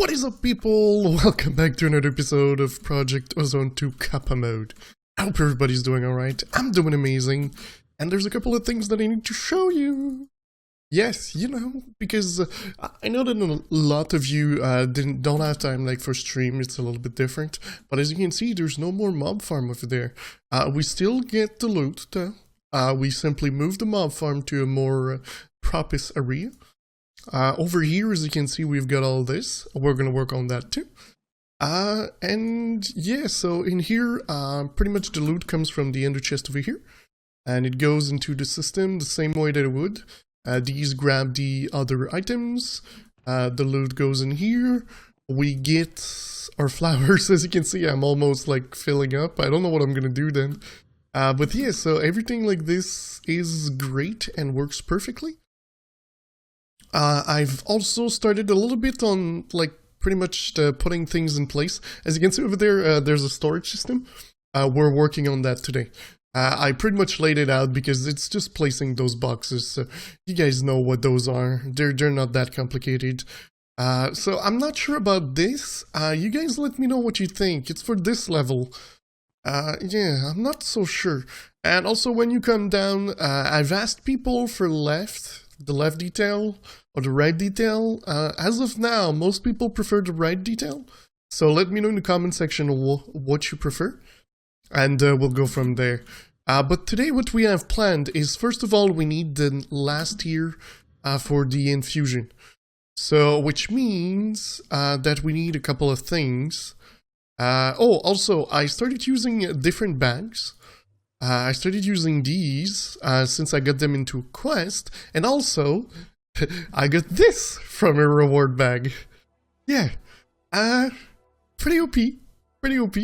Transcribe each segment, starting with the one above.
What is up, people? Welcome back to another episode of Project Ozone 2 Kappa Mode. I hope everybody's doing alright. I'm doing amazing. And there's a couple of things that I need to show you. Yes, you know, because I know that a lot of you don't have time like for stream. It's a little bit different. But as you can see, there's no more mob farm over there. We still get the loot though. We simply move the mob farm to a more propice area. Over here, as you can see, we've got all this. We're gonna work on that too. And yeah, so in here, pretty much the loot comes from the ender chest over here. And it goes into the system the same way that it would. These grab the other items. The loot goes in here. We get our flowers. As you can see, I'm almost like filling up. I don't know what I'm gonna do then. But yeah, so everything like this is great and works perfectly. I've also started a little bit on like pretty much putting things in place. As you can see over there, there's a storage system. We're working on that today. I pretty much laid it out because it's just placing those boxes. So you guys know what those are. They're not that complicated. So I'm not sure about this. You guys let me know what you think. It's for this level. Yeah, I'm not so sure. And also when you come down, I've asked people for the left detail or the right detail. As of now, most people prefer the right detail. So let me know in the comment section what you prefer. And we'll go from there. But today what we have planned is, first of all, we need the last tier for the infusion. So, which means that we need a couple of things. Oh, also, I started using different bags. I started using these since I got them into a quest. And also, I got this from a reward bag. Yeah. Pretty OP. Pretty OP.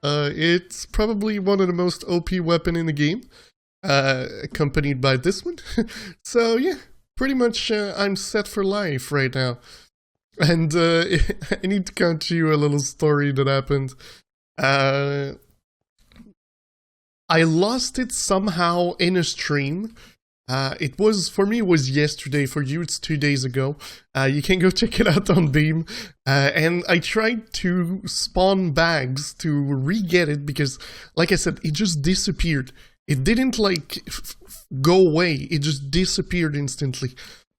It's probably one of the most OP weapon in the game, accompanied by this one. So yeah, pretty much I'm set for life right now. And I need to count to you a little story that happened. I lost it somehow in a stream. It was, for me, it was yesterday. For you, it's 2 days ago. You can go check it out on Beam. And I tried to spawn bags to re-get it because, like I said, it just disappeared. It didn't, like, go away. It just disappeared instantly.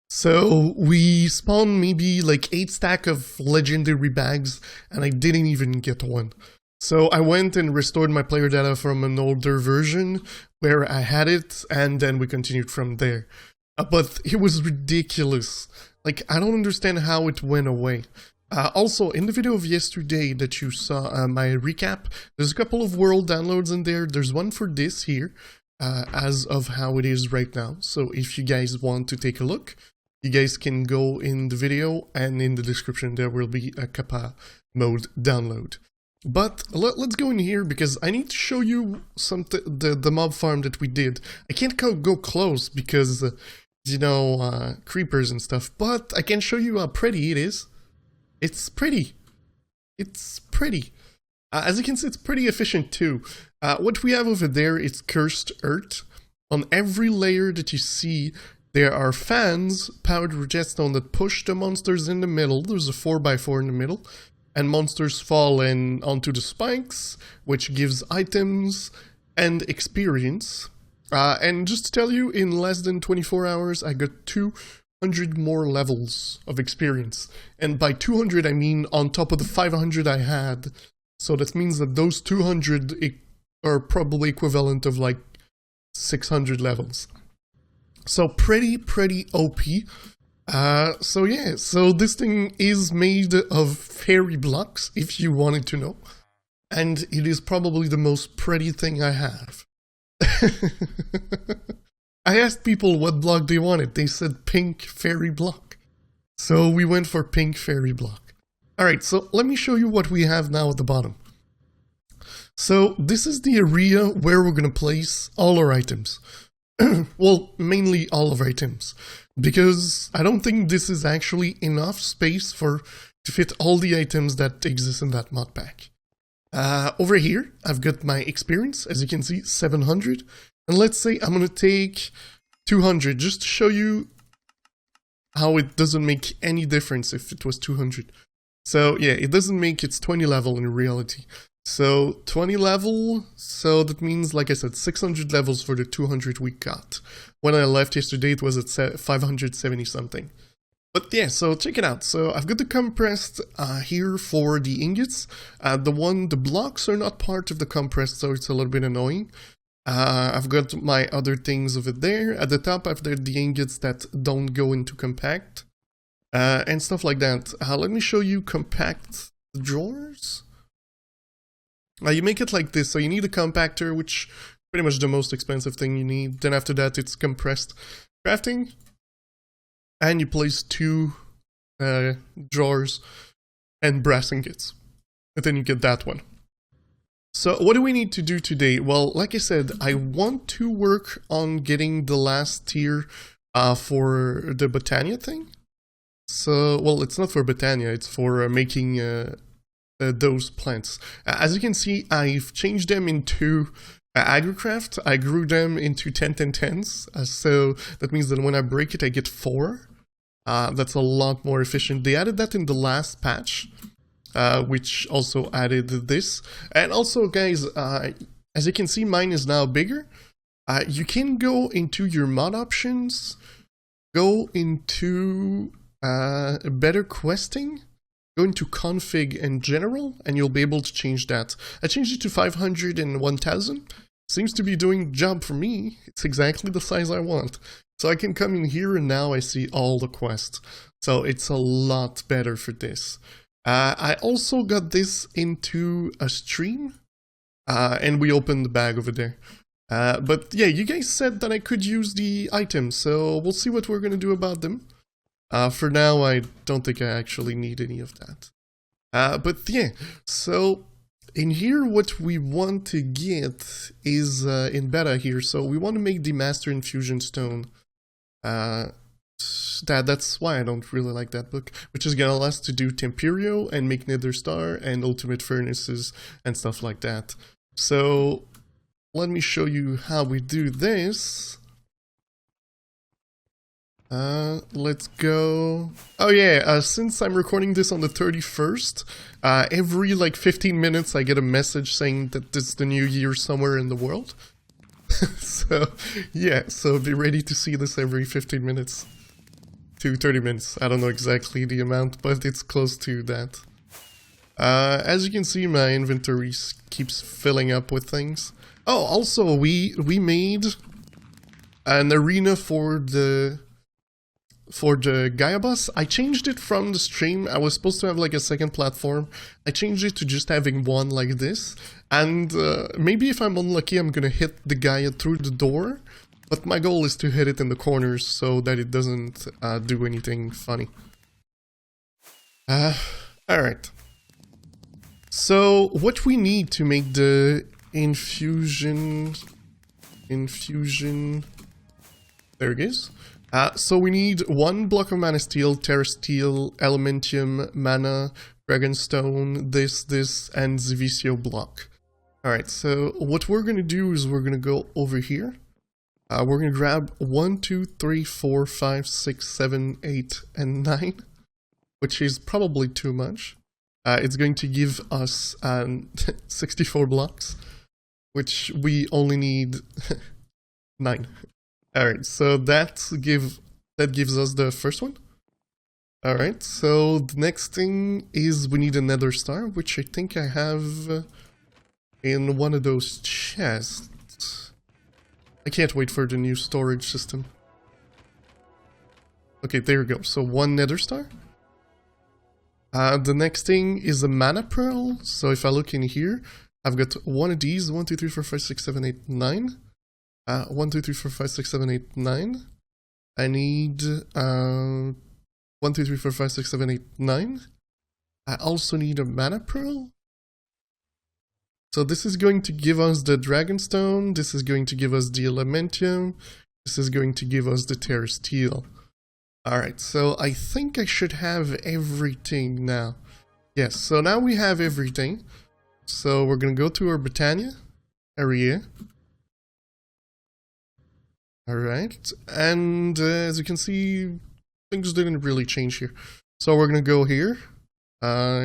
So we spawned maybe, like, 8 stacks of legendary bags, and I didn't even get one. So I went and restored my player data from an older version where I had it, and then we continued from there. But it was ridiculous. Like, I don't understand how it went away. Also, in the video of yesterday that you saw, my recap, there's a couple of world downloads in there. There's one for this here, as of how it is right now. So if you guys want to take a look, you guys can go in the video, and in the description there will be a Kappa Mode download. But let's go in here because I need to show you the mob farm that we did. I can't go close because, you know, creepers and stuff, but I can show you how pretty it is. It's pretty. It's pretty. As you can see, it's pretty efficient too. What we have over there is cursed earth. On every layer that you see, there are fans powered with jetstone that push the monsters in the middle. There's a 4x4 in the middle. And monsters fall in onto the spikes, which gives items and experience. And just to tell you, in less than 24 hours, I got 200 more levels of experience. And by 200, I mean on top of the 500 I had. So that means that those 200 are probably equivalent of like 600 levels. So pretty OP. So yeah, so this thing is made of fairy blocks, if you wanted to know. And it is probably the most pretty thing I have. I asked people what block they wanted. They said pink fairy block. So we went for pink fairy block. Alright, so let me show you what we have now at the bottom. So this is the area where we're going to place all our items. Well, mainly all of our items. Because I don't think this is actually enough space to fit all the items that exist in that mod pack. Over here, I've got my experience, as you can see, 700. And let's say I'm going to take 200, just to show you how it doesn't make any difference if it was 200. So yeah, it doesn't make it's 20 level in reality. So 20 level, so that means, like I said, 600 levels for the 200 we got. When I left yesterday, it was at 570 something. But yeah, so check it out. So I've got the compressed here for the ingots. The blocks are not part of the compressed, so it's a little bit annoying. I've got my other things over there. At the top, I've got the ingots that don't go into compact. And stuff like that. Let me show you compact drawers. You make it like this, so you need a compactor, which is pretty much the most expensive thing you need. Then after that, it's compressed crafting. And you place 2 drawers and brass ingots. And then you get that one. So what do we need to do today? Well, like I said, I want to work on getting the last tier for the Botania thing. So, well, it's not for Botania, it's for making those plants. As you can see, I've changed them into agricraft. I grew them into 10-10-10s, so that means that when I break it, I get 4. That's a lot more efficient. They added that in the last patch, which also added this. And also, guys, as you can see, mine is now bigger. You can go into your mod options, go into better questing, go into config and general, and you'll be able to change that. I changed it to 500 and 1000. Seems to be doing the job for me. It's exactly the size I want. So I can come in here and now I see all the quests. So it's a lot better for this. I also got this into a stream, and we opened the bag over there. But yeah, you guys said that I could use the items, so we'll see what we're gonna do about them. For now, I don't think I actually need any of that. But yeah, so in here, what we want to get is in beta here. So we want to make the Master Infusion Stone. That's why I don't really like that book, which is gonna allow us to do Temperio and make Nether Star and Ultimate Furnaces and stuff like that. So let me show you how we do this. Let's go. Oh yeah, since I'm recording this on the 31st, every like 15 minutes I get a message saying that it's the new year somewhere in the world. So yeah, so be ready to see this every 15 minutes to 30 minutes. I don't know exactly the amount, but it's close to that. As you can see, my inventory keeps filling up with things. Oh, also we made an arena for the Gaia boss. I changed it from the stream. I was supposed to have like a second platform. I changed it to just having one like this. And maybe if I'm unlucky, I'm gonna hit the Gaia through the door. But my goal is to hit it in the corners so that it doesn't do anything funny. Alright. So what we need to make the infusion, there it is. So we need 1 block of mana steel, terra steel, elementium, mana, dragonstone, this, and Zivisio block. Alright, so what we're gonna do is we're gonna go over here. We're gonna grab 1, 2, 3, 4, 5, 6, 7, 8, and 9, which is probably too much. It's going to give us 64 blocks, which we only need 9. Alright, so that gives us the first one. Alright, so the next thing is we need a Nether Star, which I think I have in one of those chests. I can't wait for the new storage system. Okay, there we go. So 1 Nether Star. The next thing is a Mana Pearl. So if I look in here, I've got one of these. 1, 2, 3, 4, 5, 6, 7, 8, 9. 1, 2, 3, 4, 5, 6, 7, 8, 9. I need 1, 2, 3, 4, 5, 6, 7, 8, 9. I also need a Mana Pearl. So this is going to give us the Dragonstone. This is going to give us the Elementium. This is going to give us the Terra Steel. Alright, so I think I should have everything now. Yes, so now we have everything. So we're going to go to our Botania area. Alright, and as you can see, things didn't really change here. So we're gonna go here,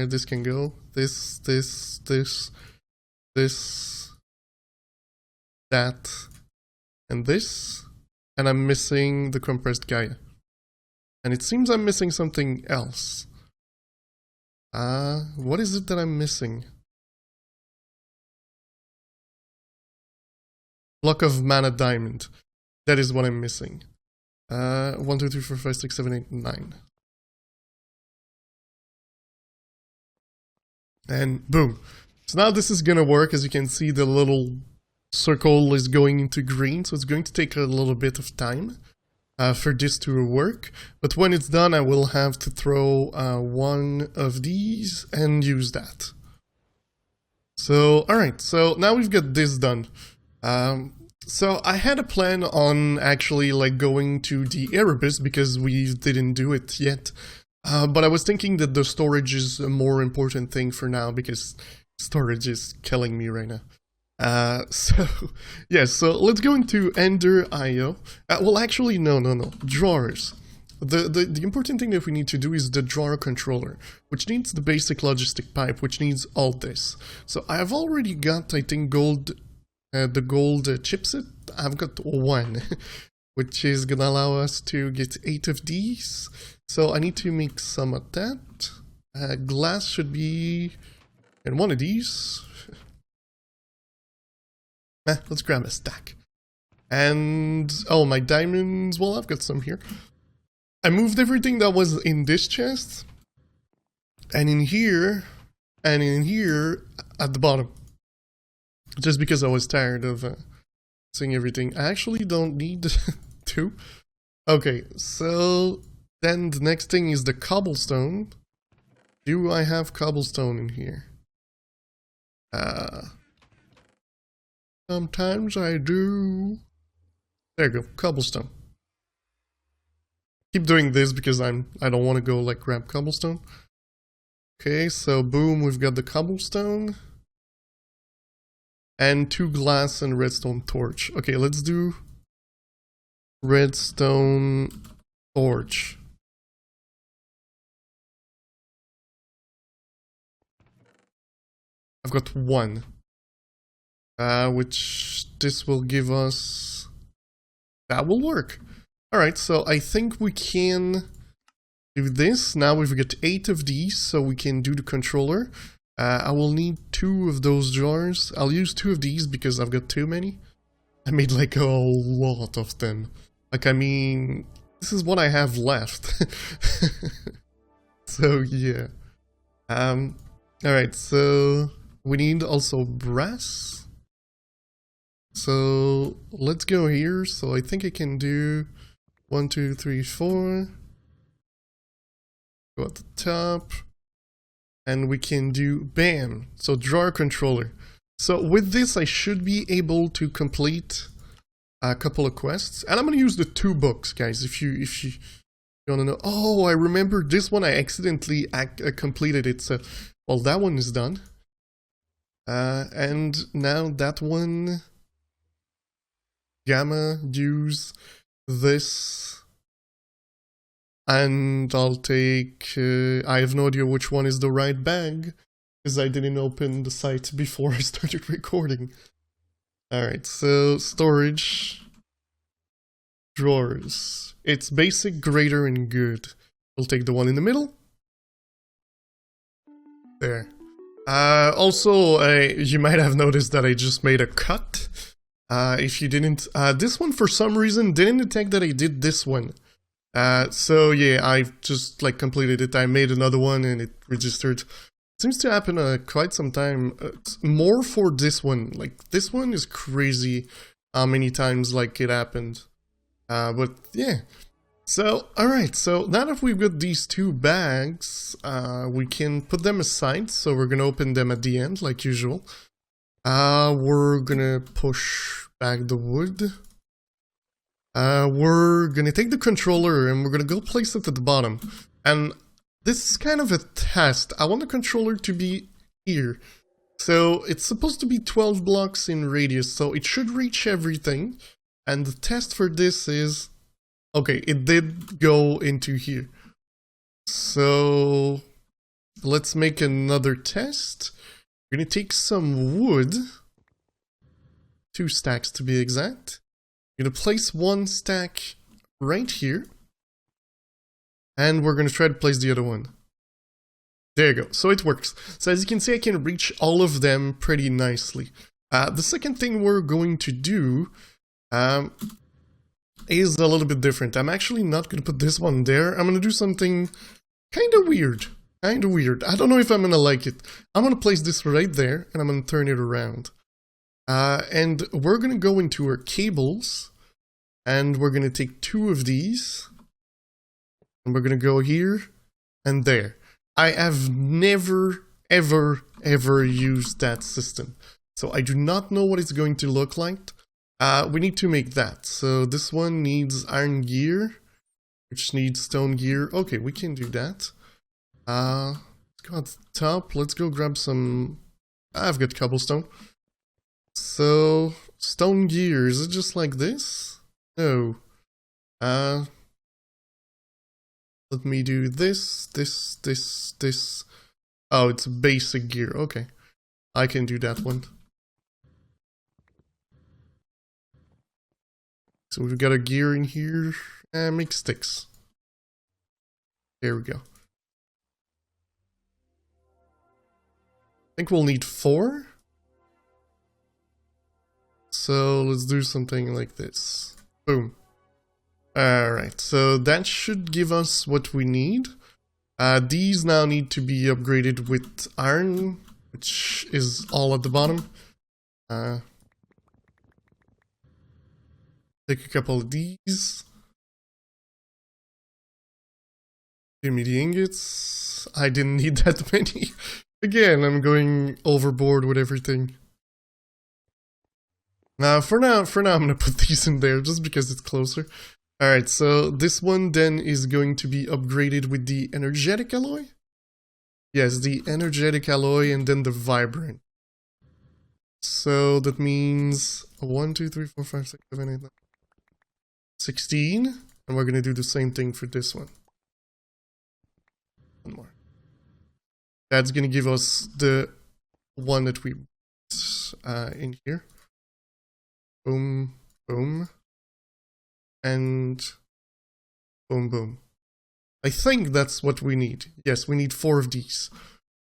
This can go. This, that, and this. And I'm missing the compressed Gaia. And it seems I'm missing something else. What is it that I'm missing? Block of mana diamond. That is what I'm missing. 1, 2, 3, 4, 5, 6, 7, 8, 9. And boom. So now this is gonna work. As you can see, the little circle is going into green, so it's going to take a little bit of time for this to work. But when it's done, I will have to throw one of these and use that. So, alright, so now we've got this done. So I had a plan on actually like going to the Erebus because we didn't do it yet. But I was thinking that the storage is a more important thing for now because storage is killing me right now. So let's go into Ender IO. Well, actually, no. Drawers. The important thing that we need to do is the drawer controller, which needs the basic logistic pipe, which needs all this. So I've already got, I think, the gold chipset. I've got one, which is gonna allow us to get 8 of these. So I need to make some of that. Glass should be in one of these. Let's grab a stack. And, oh, my diamonds, well, I've got some here. I moved everything that was in this chest, and in here at the bottom. Just because I was tired of seeing everything. I actually don't need to. Okay, so then the next thing is the cobblestone. Do I have cobblestone in here? Sometimes I do. There you go, cobblestone. Keep doing this because I don't want to go like grab cobblestone. Okay, so boom, we've got the cobblestone. And 2 glass and redstone torch. Okay, let's do redstone torch. I've got 1. Which this will give us... That will work. Alright, so I think we can do this. Now we've got 8 of these, so we can do the controller. I will need 2 of those jars. I'll use 2 of these because I've got too many. I made like a lot of them. Like, I mean, this is what I have left. So, yeah. Alright, so we need also brass. So let's go here. So I think I can do 1, 2, 3, 4. Go at the top. And we can do bam. So drawer controller. So with this I should be able to complete a couple of quests. And I'm gonna use the 2 books, guys, if you wanna know. Oh, I remember this one I accidentally completed it. So well, that one is done. And now that one, Gamma, use this, and I'll take, I have no idea which one is the right bag, because I didn't open the site before I started recording. Alright, so storage, drawers, it's basic, greater, and good. We'll take the one in the middle. There. Also, you might have noticed that I just made a cut. If you didn't, this one for some reason didn't detect that I did this one. So yeah, I just like completed it. I made another one and it registered. Seems to happen quite some time. More for this one. Like this one is crazy how many times like it happened. But yeah. So alright, so now that we've got these 2 bags, we can put them aside. So we're gonna open them at the end like usual. We're gonna push back the wood. We're gonna take the controller and we're gonna go place it at the bottom. And this is kind of a test. I want the controller to be here. So it's supposed to be 12 blocks in radius, so it should reach everything. And the test for this is... Okay, it did go into here. So... let's make another test. We're gonna take some wood, 2 stacks to be exact. We're gonna place 1 stack right here, and we're gonna try to place the other one. There you go, so it works. So as you can see, I can reach all of them pretty nicely. The second thing we're going to do is a little bit different. I'm actually not gonna put this one there. I'm gonna do something kind of weird. I don't know if I'm gonna like it. I'm gonna place this right there, and I'm gonna turn it around. And we're gonna go into our cables, and we're gonna take 2 of these, and we're gonna go here and there. I have never, ever used that system, so I do not know what it's going to look like. We need to make that. So this one needs iron gear, which needs stone gear. Okay, we can do that. Let's go at the top. Let's go grab some. I've got cobblestone. So stone gear, is it just like this? No. Let me do this. Oh, it's basic gear. Okay, I can do that one. So we've got a gear in here, and make sticks. There we go. I think we'll need 4. So let's do something like this. Boom. Alright, so that should give us what we need. These now need to be upgraded with iron, which is all at the bottom. Take a couple of these. Give me the ingots. I didn't need that many. Again, I'm going overboard with everything. For now, I'm gonna put these in there just because it's closer. Alright, so this one then is going to be upgraded with the energetic alloy? Yes, the energetic alloy and then the vibrant. So that means 1, 2, 3, 4, 5, 6, 7, 8, 9, 16. And we're gonna do the same thing for this one. One more. That's gonna give us the one that we in here. Boom, boom. And boom, boom. I think that's what we need. Yes, we need 4 of these.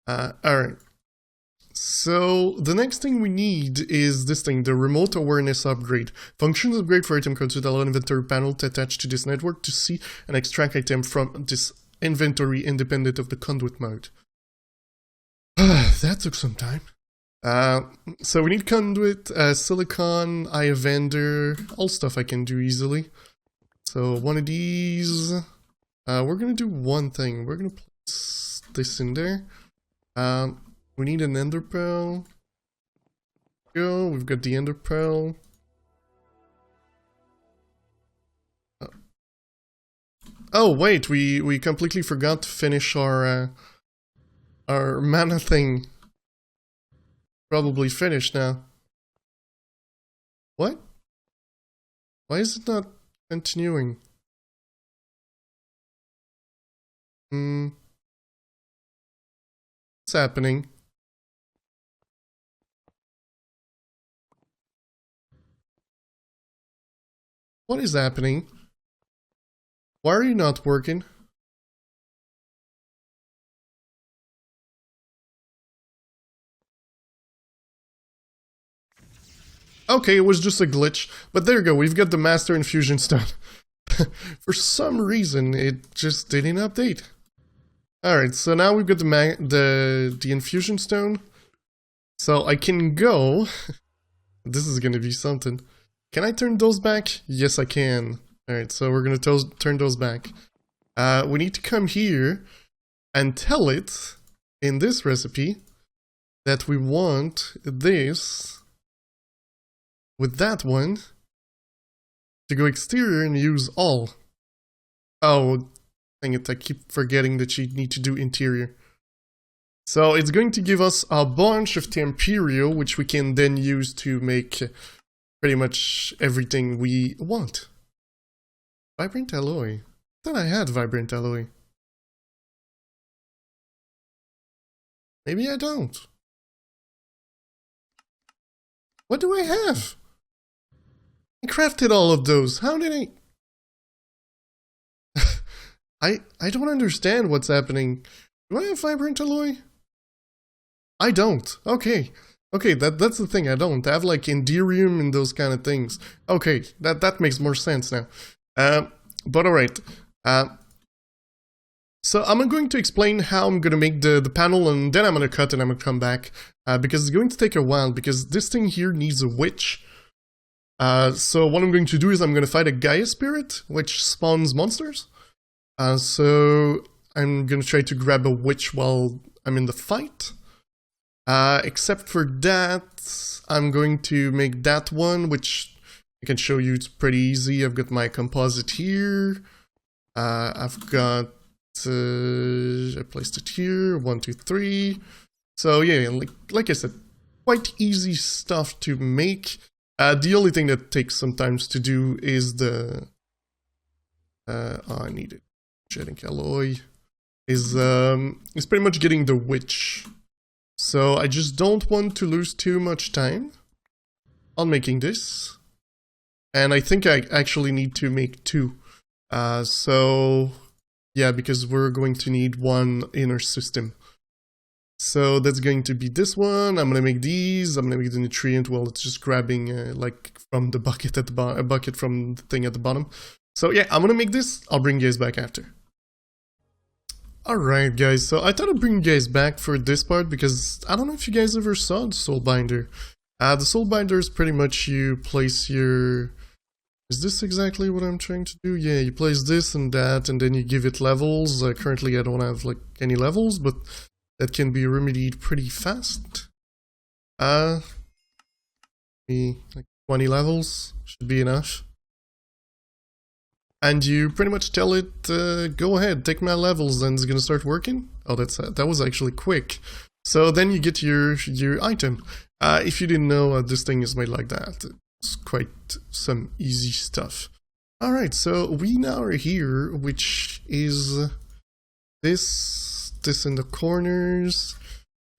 Alright. So the next thing we need is this thing, the remote awareness upgrade. Functions upgrade for item codes with allow inventory panel to attach to this network to see and extract item from this inventory independent of the conduit mode. That took some time. So we need conduit, silicon, eye of vendor, all stuff I can do easily. So one of these, we're gonna do one thing. We're gonna place this in there. We need an ender pearl. Go, we've got the ender pearl. Oh wait, we completely forgot to finish our mana thing. Probably finished now. What? Why is it not continuing? What's happening? What is happening? Why are you not working? Okay, it was just a glitch, but there you go, we've got the Master Infusion Stone. For some reason, it just didn't update. Alright, so now we've got the Infusion Stone. So I can go... This is gonna be something. Can I turn those back? Yes, I can. Alright, so we're gonna turn those back. We need to come here and tell it, in this recipe, that we want this... with that one, to go exterior and use all. Oh, dang it, I keep forgetting that you need to do interior. So it's going to give us a bunch of Temperio, which we can then use to make pretty much everything we want. Vibrant alloy. I thought I had vibrant alloy. Maybe I don't. What do I have? I crafted all of those. How did I don't understand what's happening. Do I have vibrant alloy? I don't. Okay. Okay, that's the thing. I don't. I have like Enderium and those kind of things. Okay, that makes more sense now. But alright. So I'm going to explain how I'm going to make the panel, and then I'm going to cut and I'm going to come back. Because it's going to take a while, because this thing here needs a witch. So what I'm going to do is I'm going to fight a Gaia spirit, which spawns monsters. So I'm going to try to grab a witch while I'm in the fight. Except for that, I'm going to make that one, which I can show you. It's pretty easy. I've got my composite here. I've got, I placed it here, 1, 2, 3. So yeah, like I said, quite easy stuff to make. The only thing that takes some time to do is the, I need it. Shedding alloy is pretty much getting the witch. So I just don't want to lose too much time on making this. And I think I actually need to make 2. So yeah, because we're going to need 1 inner system. So that's going to be this one. I'm gonna make these. I'm gonna make the nutrient. Well, it's just grabbing like from the bucket at the bottom, a bucket from the thing at the bottom. So yeah, I'm gonna make this. I'll bring you guys back after. Alright guys, so I thought I'd bring you guys back for this part because I don't know if you guys ever saw the soul binder. The soul binder is pretty much you place your... Is this exactly what I'm trying to do? Yeah, you place this and that and then you give it levels. Currently I don't have like any levels, but that can be remedied pretty fast. Maybe like 20 levels should be enough. And you pretty much tell it, go ahead, take my levels, and it's gonna start working. Oh, that was actually quick. So then you get your item. If you didn't know, this thing is made like that. It's quite some easy stuff. Alright, so we now are here, which is this in the corners,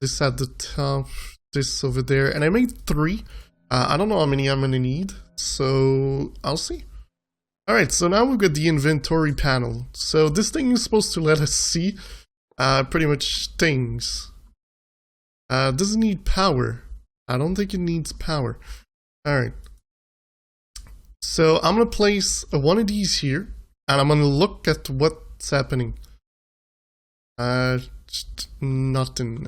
this at the top, this over there, and I made 3. I don't know how many I'm gonna need, so I'll see. Alright, so now we've got the inventory panel. So this thing is supposed to let us see pretty much things. Doesn't need power. I don't think it needs power. Alright. So I'm gonna place one of these here, and I'm gonna look at what's happening. Nothing.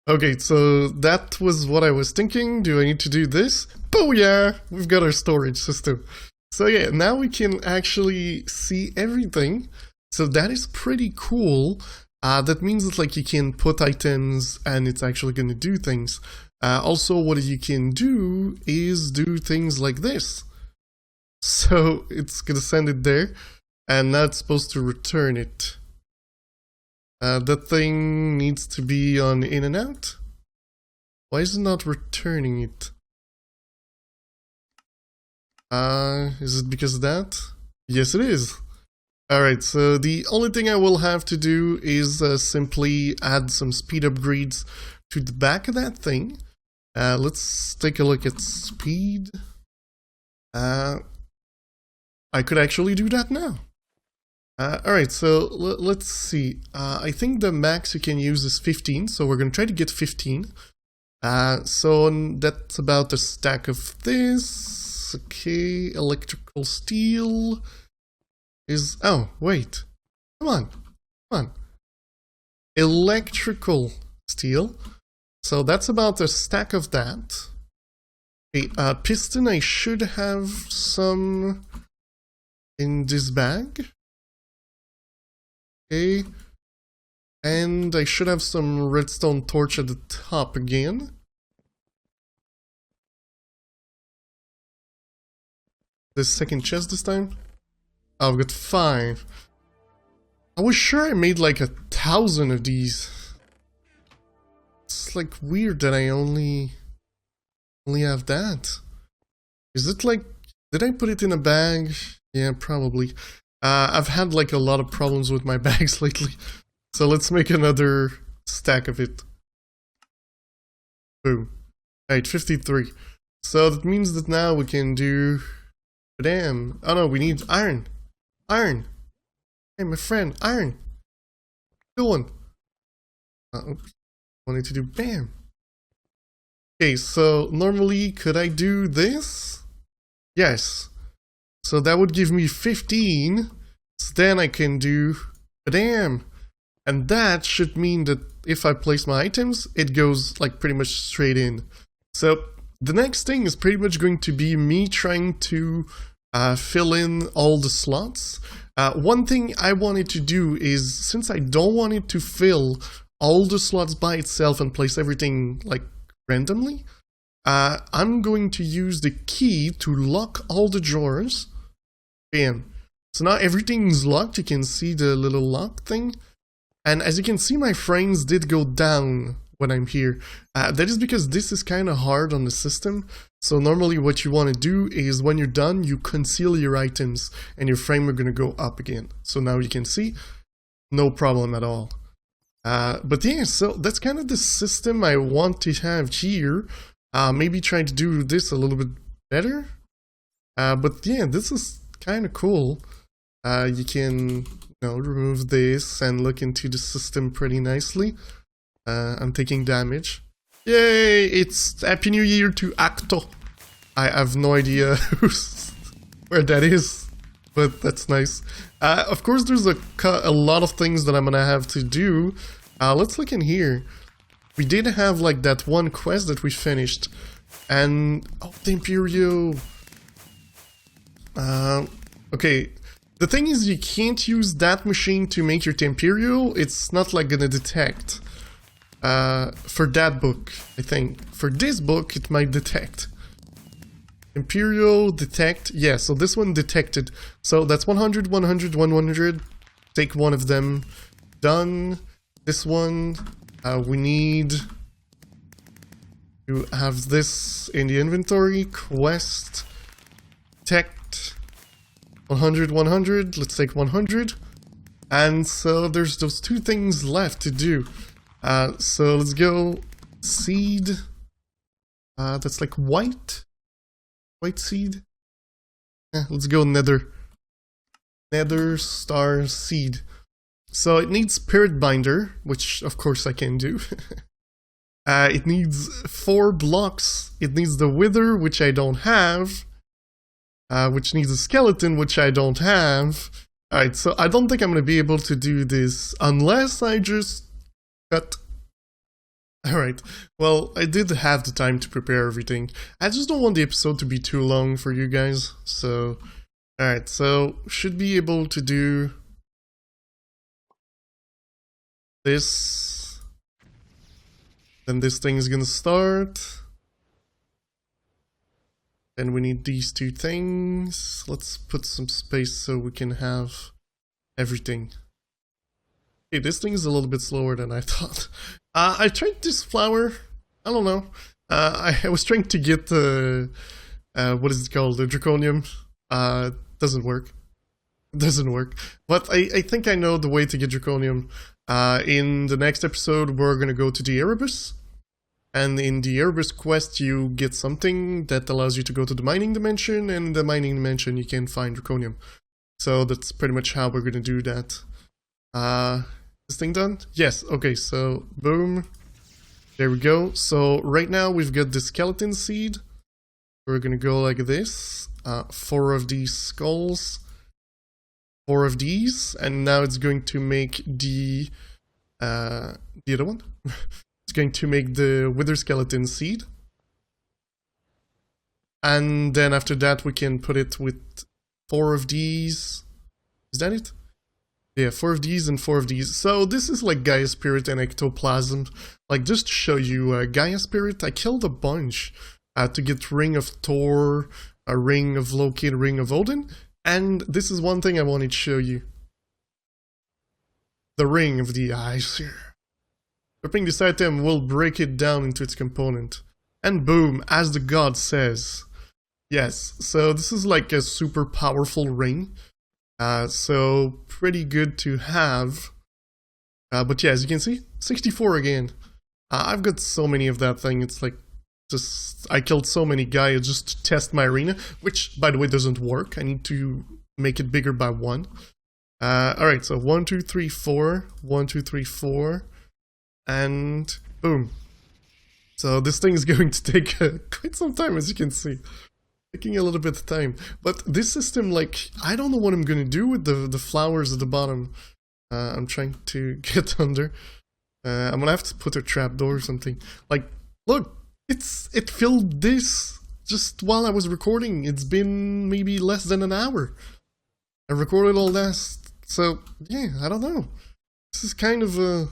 Okay, so that was what I was thinking. Do I need to do this? Booyah! We've got our storage system. So yeah, now we can actually see everything. So that is pretty cool. That means that like you can put items and it's actually going to do things. Also, what you can do is do things like this. So it's going to send it there, and now it's supposed to return it. That thing needs to be on in and out. Why is it not returning it? Is it because of that? Yes, it is. Alright, so the only thing I will have to do is simply add some speed upgrades to the back of that thing. Let's take a look at speed. I could actually do that now. Alright, so let's see. I think the max you can use is 15, so we're going to try to get 15. So that's about a stack of this. Okay, electrical steel is... Oh, wait. Come on. Come on. Electrical steel. So that's about a stack of that. Okay, piston, I should have some in this bag. Okay. And I should have some redstone torch at the top again. The second chest this time? Oh, I've got 5. I was sure I made like 1,000 of these. It's like weird that I only have that. Is it like, did I put it in a bag? Yeah, probably. I've had like a lot of problems with my bags lately. So let's make another stack of it. Boom. Alright, 53. So that means that now we can do... Damn. Oh no, we need iron. Iron. Hey, my friend, iron. Good one. Oops. Wanted to do bam. Okay, so normally could I do this? Yes. So that would give me 15. So then I can do bam. And that should mean that if I place my items, it goes like pretty much straight in. So the next thing is pretty much going to be me trying to fill in all the slots. One thing I wanted to do is, since I don't want it to fill all the slots by itself and place everything like randomly, I'm going to use the key to lock all the drawers. Bam. So now everything's locked. You can see the little lock thing. And as you can see, my frames did go down when I'm here. That is because this is kind of hard on the system. So normally what you want to do is when you're done, you conceal your items and your frame are going to go up again. So now you can see, no problem at all. But yeah, so that's kind of the system I want to have here. Maybe try to do this a little bit better. But yeah, this is kind of cool. You can, remove this and look into the system pretty nicely. I'm taking damage. Yay! It's Happy New Year to Acto. I have no idea where that is, but that's nice. Of course, there's a lot of things that I'm gonna have to do. Let's look in here. We did have like that one quest that we finished, and oh, the Imperio. Okay. The thing is, you can't use that machine to make your Temperio. It's not like gonna detect. For that book, I think. For this book, it might detect. Imperial detect. Yeah, so this one detected. So that's 100, 100, 100. Take one of them. Done. This one, we need to have this in the inventory. Quest. Detect. 100, 100. Let's take 100. And so there's those two things left to do. So let's go seed. That's like white seed. Yeah, let's go nether star seed. So it needs spirit binder, which of course I can do. It needs 4 blocks. It needs the wither, which I don't have. Which needs a skeleton, which I don't have. Alright, so I don't think I'm gonna be able to do this unless I just cut. Alright, well, I did have the time to prepare everything. I just don't want the episode to be too long for you guys, so... Alright, so should be able to do... this. Then this thing is gonna start. Then we need these two things. Let's put some space so we can have everything. Okay, this thing is a little bit slower than I thought. I tried this flower. I don't know. I was trying to get what is it called? The draconium. Doesn't work. It doesn't work. But I think I know the way to get draconium. In the next episode, we're gonna go to the Erebus. And in the Erebus quest, you get something that allows you to go to the mining dimension, and in the mining dimension, you can find draconium. So that's pretty much how we're gonna do that. This thing done? Yes, okay, so boom. There we go. So right now we've got the skeleton seed. We're gonna go like this. 4 of these skulls. 4 of these, and now it's going to make the other one. It's going to make the wither skeleton seed. And then after that we can put it with 4 of these. Is that it? Yeah, 4 of these and 4 of these. So this is like Gaia Spirit and Ectoplasm. Like, just to show you, Gaia Spirit, I killed a bunch to get Ring of Thor, a Ring of Loki, and a Ring of Odin. And this is one thing I wanted to show you. The Ring of the Eyes here. Equipping this item will break it down into its component. And boom, as the god says. Yes, so this is like a super powerful ring. So pretty good to have. But yeah, as you can see, 64 again. I've got so many of that thing, it's like, just, I killed so many guys just to test my arena, which, by the way, doesn't work. I need to make it bigger by 1. Alright, so 1, 2, 3, 4, 1, 2, 3, 4, and boom. So this thing is going to take quite some time, as you can see. Taking a little bit of time. But this system, like, I don't know what I'm going to do with the flowers at the bottom. I'm trying to get under. I'm going to have to put a trapdoor or something. Like, look, it filled this just while I was recording. It's been maybe less than an hour. I recorded all that. So, yeah, I don't know. This is kind of a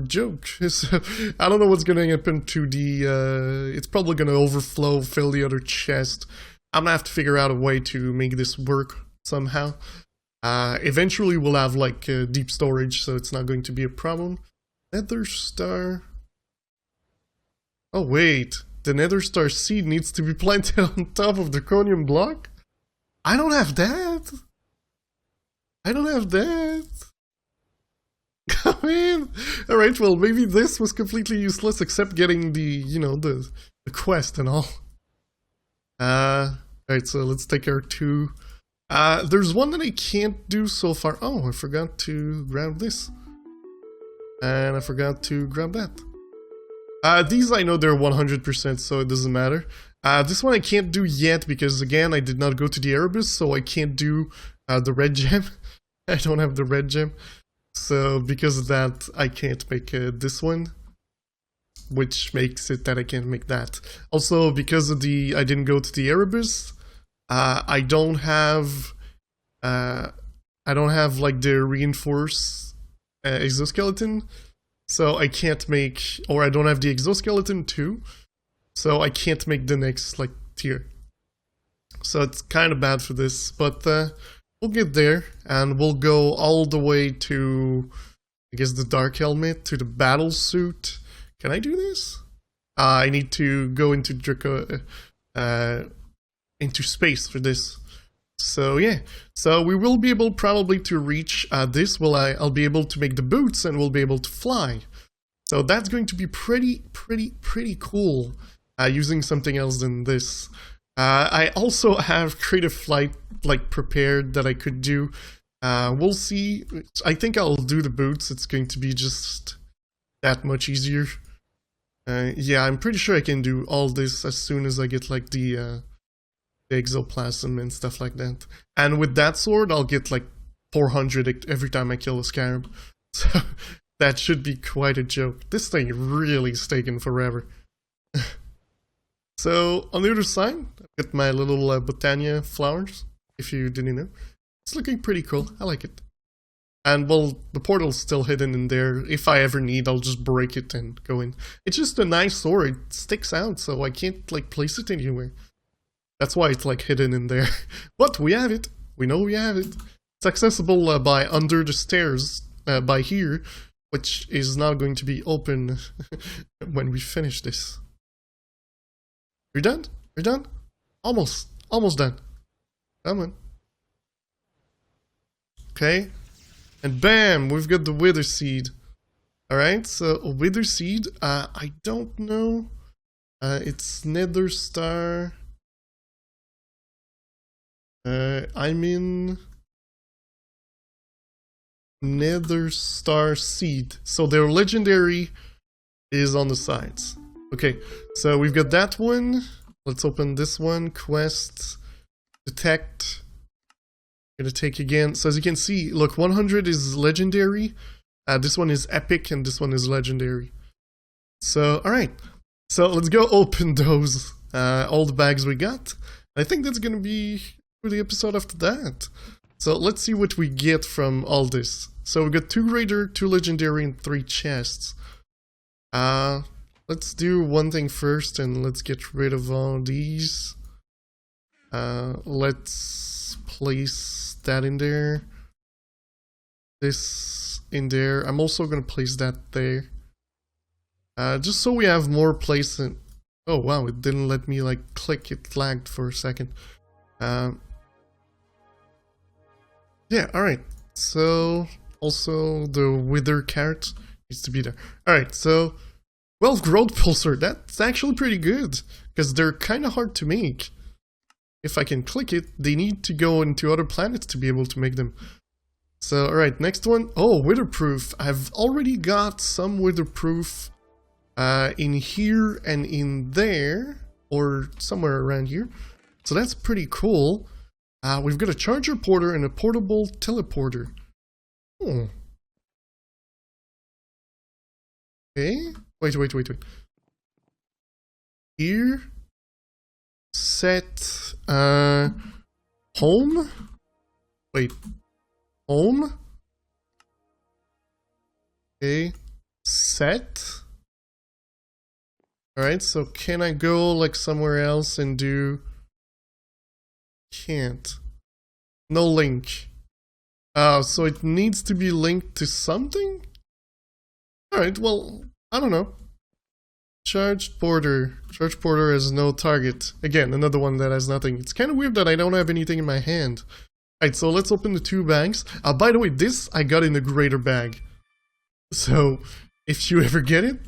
joke. So, I don't know what's gonna happen to the, it's probably gonna overflow, fill the other chest. I'm gonna have to figure out a way to make this work somehow. Eventually we'll have like deep storage, so it's not going to be a problem. Nether star. Oh wait, the nether star seed needs to be planted on top of the chromium block? I don't have that! I don't have that! Come in! Alright, well maybe this was completely useless except getting the, you know, the quest and all. Alright, so let's take our 2. There's one that I can't do so far. Oh, I forgot to grab this. And I forgot to grab that. These I know they're 100%, so it doesn't matter. This one I can't do yet because, again, I did not go to the Erebus, so I can't do the red gem. I don't have the red gem. So because of that, I can't make this one. Which makes it that I can't make that. Also, because of I didn't go to the Erebus, I don't have like the reinforced exoskeleton. So I can't make, or I don't have the exoskeleton too, so I can't make the next, like, tier. So it's kind of bad for this, but we'll get there, and we'll go all the way to, I guess, the dark helmet, to the battle suit. Can I do this? I need to go into into space for this. So yeah, so we will be able probably to reach this. I'll be able to make the boots and we'll be able to fly. So that's going to be pretty cool using something else than this. I also have creative flight like prepared that I could do. We'll see. I think I'll do the boots. It's going to be just that much easier. Yeah, I'm pretty sure I can do all this as soon as I get like the exoplasm and stuff like that. And with that sword, I'll get like 400 every time I kill a scarab. So that should be quite a joke. This thing really is taking forever. So on the other side, I've got my little Botania flowers, if you didn't know. It's looking pretty cool. I like it. And well, the portal's still hidden in there. If I ever need, I'll just break it and go in. It's just a nice sword. It sticks out, so I can't like place it anywhere. That's why it's like hidden in there. But we have it. We know we have it. It's accessible by under the stairs, by here, which is now going to be open when we finish this. We're done? We're done? Almost. Almost done. Come on. Okay. And bam! We've got the wither seed. Alright, so a wither seed. I don't know. It's nether star. I'm in nether star seed. So their legendary is on the sides. Okay, so we've got that one. Let's open this one. Quest. Detect. Gonna take again. So as you can see, look, 100 is legendary. This one is epic and this one is legendary. So, alright. So let's go open those. All the bags we got. I think that's gonna be for the episode after that. So let's see what we get from all this. So we got 2 raider, 2 legendary, and 3 chests. Let's do one thing first and let's get rid of all these. Let's place that in there. This in there. I'm also gonna place that there. Just so we have more place in. Oh wow, it didn't let me like click, it lagged for a second. Yeah, alright. So, also the wither carrot Needs to be there. Alright, so... Well, growth pulsar, that's actually pretty good. Because they're kind of hard to make. If I can click it, they need to go into other planets to be able to make them. So, alright, next one. Oh, weatherproof. I've already got some weatherproof in here and in there. Or somewhere around here. So that's pretty cool. We've got a charger porter and a portable teleporter. Oh. Okay. Wait. Here. Set. Home? Wait. Home? Okay. Set. Alright, so can I go like somewhere else and do... Can't. No link. So it needs to be linked to something? Alright, well, I don't know. Charged porter. Charged porter has no target. Again, another one that has nothing. It's kind of weird that I don't have anything in my hand. Alright, so let's open the 2 bags. By the way, this I got in the greater bag. So, if you ever get it,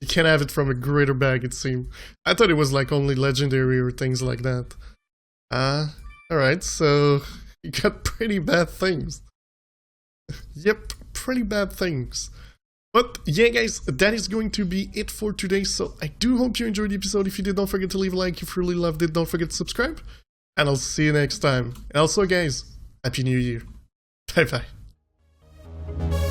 you can have it from a greater bag, it seemed. I thought it was like only legendary or things like that. Alright, so you got pretty bad things. Yep, pretty bad things. But yeah guys, that is going to be it for today, so I do hope you enjoyed the episode. If you did, don't forget to leave a like. If you really loved it, don't forget to subscribe. And I'll see you next time. And also guys, Happy New Year. Bye bye.